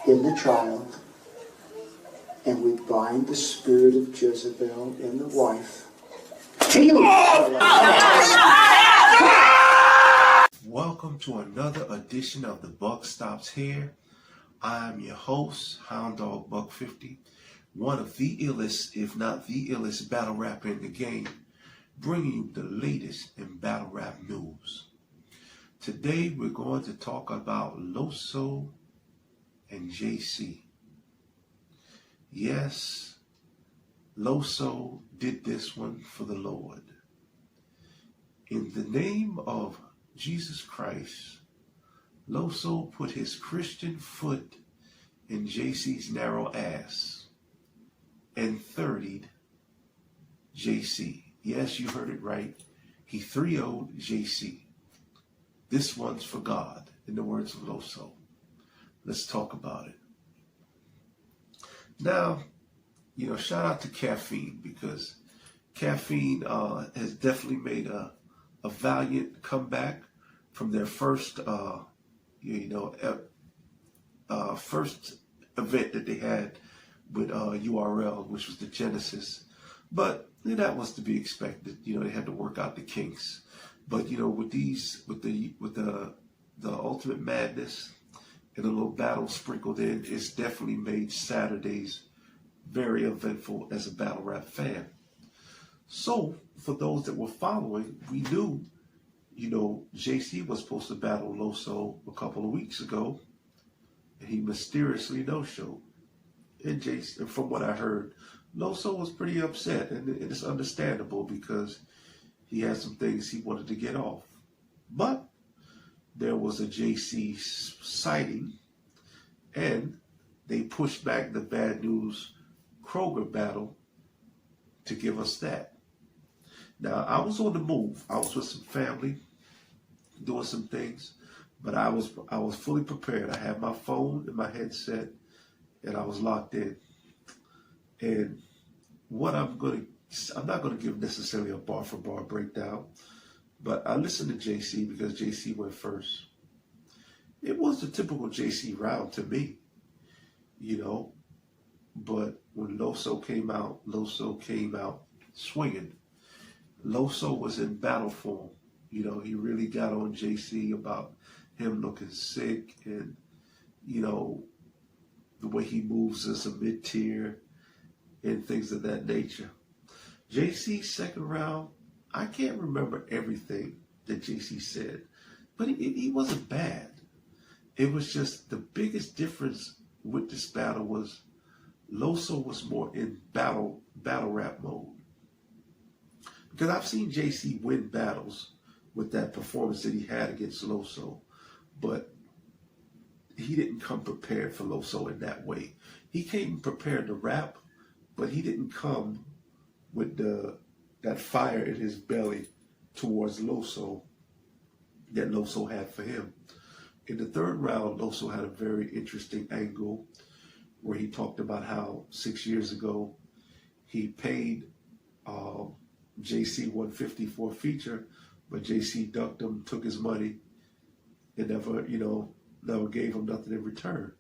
in the child, and we bind the spirit of Jezebel in the wife. Welcome to another edition of The Buck Stops Here. I'm your host, Hound Dog Buck 50, one of the illest, if not the illest, battle rapper in the game, bringing you the latest in battle rap news. Today we're going to talk about Loso and JC. Yes, Loso did this one for the Lord. In the name of Jesus Christ, Loso put his Christian foot in JC's narrow ass and 30'd JC. Yes, you heard it right. He 3-0'd JC. This one's for God, in the words of Loso. Let's talk about it. Now, shout out to Caffeine, because Caffeine has definitely made a valiant comeback from their first, first event that they had with URL, which was the Genesis. But that was to be expected. They had to work out the kinks. But with the Ultimate Madness and a little battle sprinkled in, it's definitely made Saturdays very eventful as a battle rap fan. So for those that were following, we knew, JC was supposed to battle Loso a couple of weeks ago, and he mysteriously no-showed. And JC, from what I heard, Loso was pretty upset, and it's understandable because he had some things he wanted to get off. But there was a JC sighting, and they pushed back the Bad News Kroger battle to give us that. Now, I was on the move. I was with some family, doing some things, but I was fully prepared. I had my phone and my headset, and I was locked in. And what I'm not going to give necessarily a bar for bar breakdown, but I listened to JC because JC went first. It was the typical JC round to me, but when Loso came out swinging. Loso was in battle form. He really got on JC about him looking sick and, the way he moves as a mid-tier and things of that nature. JC's second round, I can't remember everything that JC said, but he wasn't bad. It was just the biggest difference with this battle was Loso was more in battle rap mode. Because I've seen JC win battles with that performance that he had against Loso, but he didn't come prepared for Loso in that way. He came prepared to rap, but he didn't come with that fire in his belly towards Loso that Loso had for him. In the third round, Loso had a very interesting angle where he talked about how 6 years ago he paid JC $150 for a feature, but JC ducked him, took his money, and never gave him nothing in return.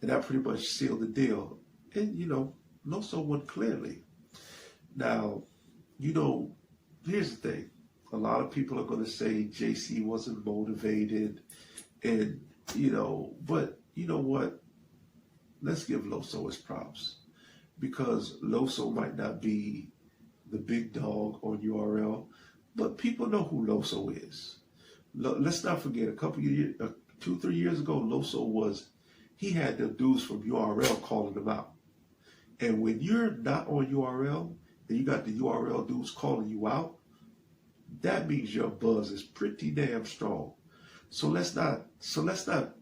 And that pretty much sealed the deal. And, Loso won clearly. Now, here's the thing. A lot of people are going to say JC wasn't motivated and, but you know what? Let's give Loso his props, because Loso might not be the big dog on URL, but people know who Loso is. Let's not forget, 2-3 years ago, Loso he had the dudes from URL calling him out. And when you're not on URL and you got the URL dudes calling you out, that means your buzz is pretty damn strong. So let's not,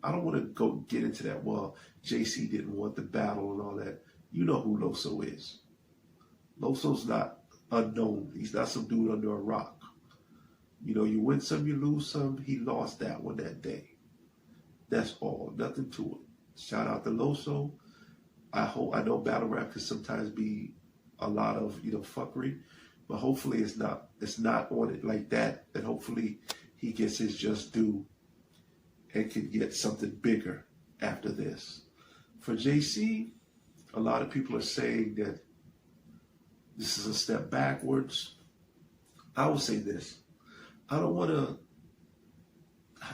I don't want to go get into that, well, JC didn't want the battle and all that. You know who Loso is. Loso's not unknown. He's not some dude under a rock. You win some, you lose some. He lost that one that day. That's all. Nothing to it. Shout out to Loso. I know battle rap can sometimes be a lot of, fuckery, but hopefully it's not on it like that. And hopefully he gets his just due and can get something bigger after this. For JC, a lot of people are saying that this is a step backwards. I will say this. I don't want to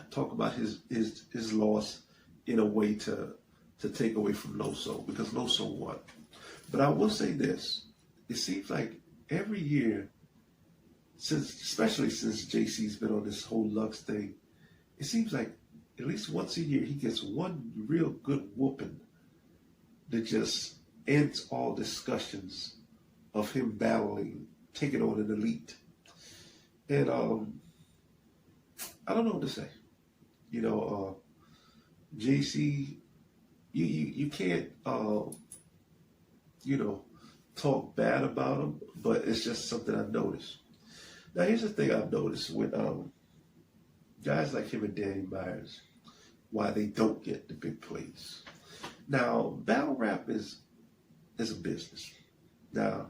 talk about his loss in a way to take away from Loso, because Loso won. But I will say this. It seems like every year, especially since JC's been on this whole Lux thing, it seems like at least once a year he gets one real good whooping that just ends all discussions of him battling, taking on an elite. And I don't know what to say. You know, JC, you can't, you know, talk bad about him, but it's just something I've noticed. Now, here's the thing I've noticed with guys like him and Danny Myers, why they don't get the big plays. Now, battle rap is a business. Now,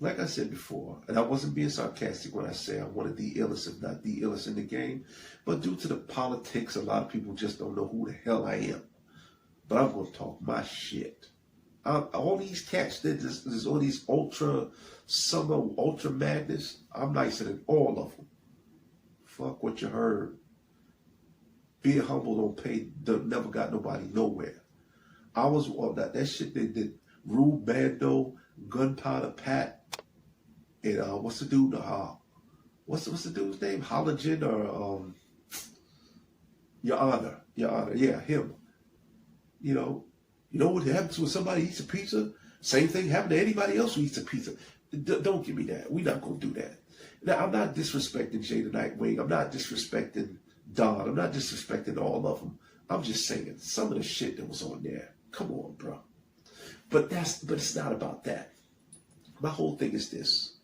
like I said before, and I wasn't being sarcastic when I say I'm one of the illest, if not the illest in the game, but due to the politics, a lot of people just don't know who the hell I am. But I'm going to talk my shit. All these cats that there's all these ultra madness, I'm nicer than all of them. Fuck what you heard. Being humble don't pay, never got nobody nowhere. I was on that shit they did. Rube Bando, Gunpowder Pat, and what's the dude? What's the dude's name? Halogen or Your Honor, yeah, him. You know what happens when somebody eats a pizza? Same thing happened to anybody else who eats a pizza. Don't give me that. We're not gonna do that. Now, I'm not disrespecting Jay the Nightwing. I'm not disrespecting Don. I'm not disrespecting all of them. I'm just saying some of the shit that was on there. Come on, bro. But it's not about that. My whole thing is this.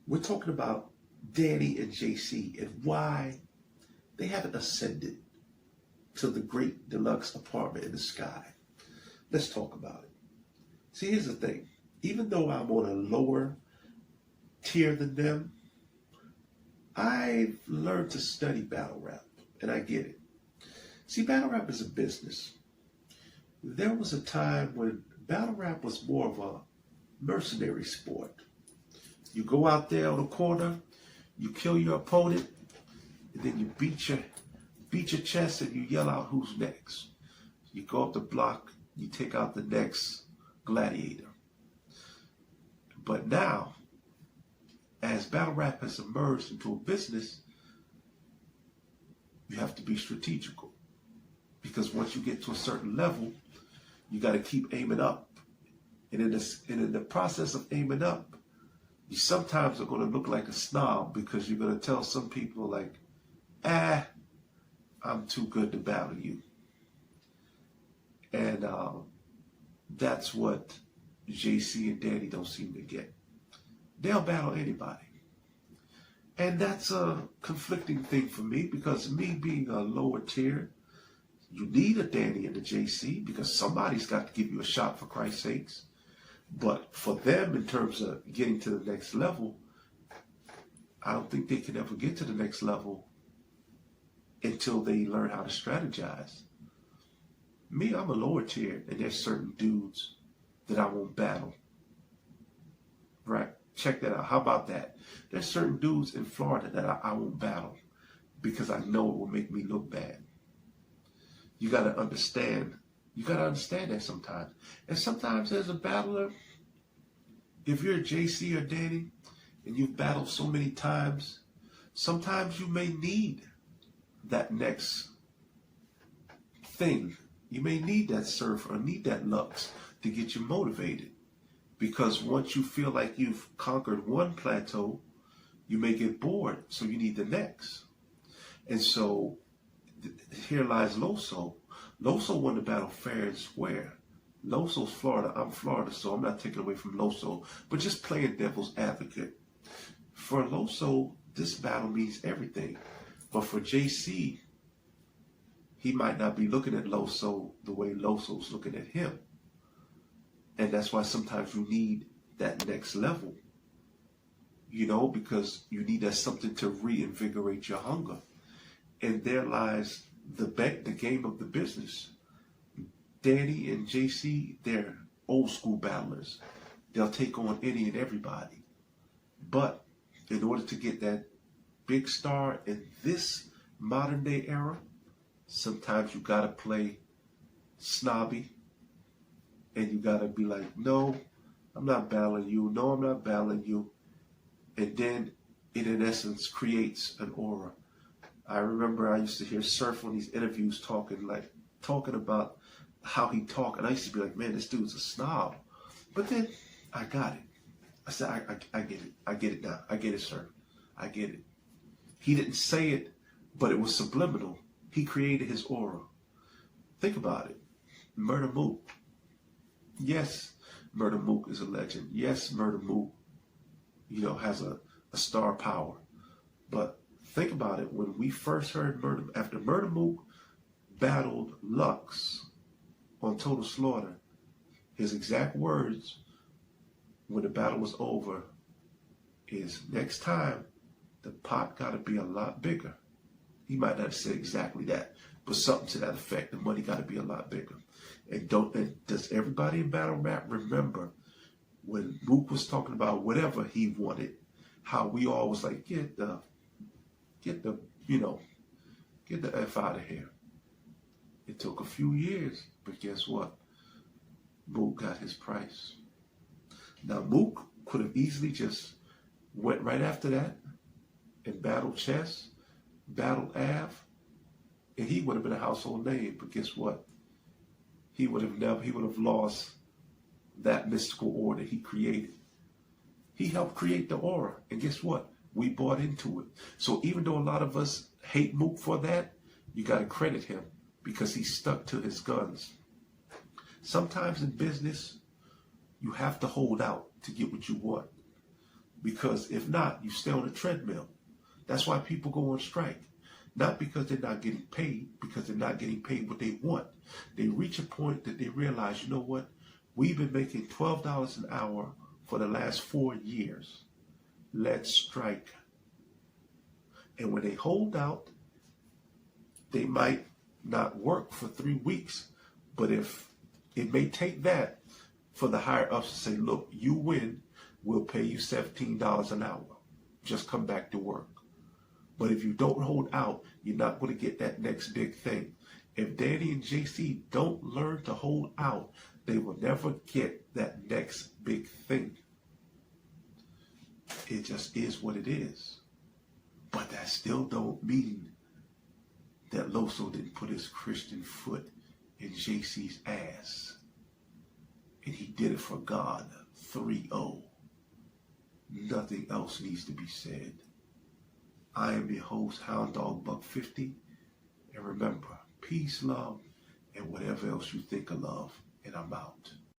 We're talking about Danny and JC and why they haven't ascended to the great deluxe apartment in the sky. Let's talk about it. See, here's the thing. Even though I'm on a lower tier than them, I've learned to study battle rap, and I get it. See, battle rap is a business. There was a time when battle rap was more of a mercenary sport. You go out there on the corner, you kill your opponent, and then you beat your chest and you yell out who's next. You go up the block, you take out the next gladiator. But now, as battle rap has emerged into a business, you have to be strategical. Because once you get to a certain level, you got to keep aiming up. And in the process of aiming up, you sometimes are going to look like a snob because you're going to tell some people like, I'm too good to battle you. And that's what JC and Danny don't seem to get. They'll battle anybody. And that's a conflicting thing for me because me being a lower tier, you need a Danny and a JC because somebody's got to give you a shot, for Christ's sakes. But for them, in terms of getting to the next level, I don't think they can ever get to the next level until they learn how to strategize. Me, I'm a lower tier, and there's certain dudes that I won't battle. Right? Check that out. How about that? There's certain dudes in Florida that I won't battle because I know it will make me look bad. You got to understand. You got to understand that sometimes. And sometimes as a battler, if you're a JC or Danny and you've battled so many times, sometimes you may need that next thing. You may need that surf or need that Lux to get you motivated. Because once you feel like you've conquered one plateau, you may get bored, so you need the next. And so here lies Loso. Loso won the battle fair and square. Loso's Florida. I'm Florida, so I'm not taking away from Loso, but just playing devil's advocate. For Loso, this battle means everything. But for JC, he might not be looking at Loso the way Loso's looking at him. And that's why sometimes you need that next level, because you need that something to reinvigorate your hunger. And there lies the game of the business. Danny and JC, they're old school battlers. They'll take on any and everybody. But in order to get that big star in this modern day era, sometimes you gotta play snobby, and you gotta be like, no, I'm not battling you. No, I'm not battling you. And then it in essence creates an aura. I remember I used to hear Surf on these interviews talking about how he talked, and I used to be like, man, this dude's a snob. But then I got it. I said, I get it. I get it now. I get it, sir. I get it. He didn't say it, but it was subliminal. He created his aura. Think about it. Murder Mook. Yes, Murder Mook is a legend. Yes, Murder Mook, has a star power. But think about it. When we first heard after Murder Mook battled Lux on Total Slaughter, his exact words when the battle was over is, next time, the pot got to be a lot bigger. He might not have said exactly that, but something to that effect. The money got to be a lot bigger. And does everybody in battle rap remember when Mook was talking about whatever he wanted, how we all was like, get the F out of here. It took a few years, but guess what? Mook got his price. Now Mook could have easily just went right after that and battled Chess, battled Av, and he would have been a household name. But guess what? He would have lost that mystical aura that he created. He helped create the aura, and guess what? We bought into it. So even though a lot of us hate Mook for that, you got to credit him because he stuck to his guns. Sometimes in business, you have to hold out to get what you want, because if not, you stay on a treadmill. That's why people go on strike. Not because they're not getting paid, because they're not getting paid what they want. They reach a point that they realize, you know what? We've been making $12 an hour for the last 4 years. Let's strike. And when they hold out, they might not work for 3 weeks. But if it may take that for the higher ups to say, look, you win, we'll pay you $17 an hour. Just come back to work. But if you don't hold out, you're not going to get that next big thing. If Danny and JC don't learn to hold out, they will never get that next big thing. It just is what it is. But that still don't mean that Loso didn't put his Christian foot in JC's ass. And he did it for God. 3-0. Nothing else needs to be said. I am your host, Hound Dog Buck 50. And remember, peace, love, and whatever else you think of love. And I'm out.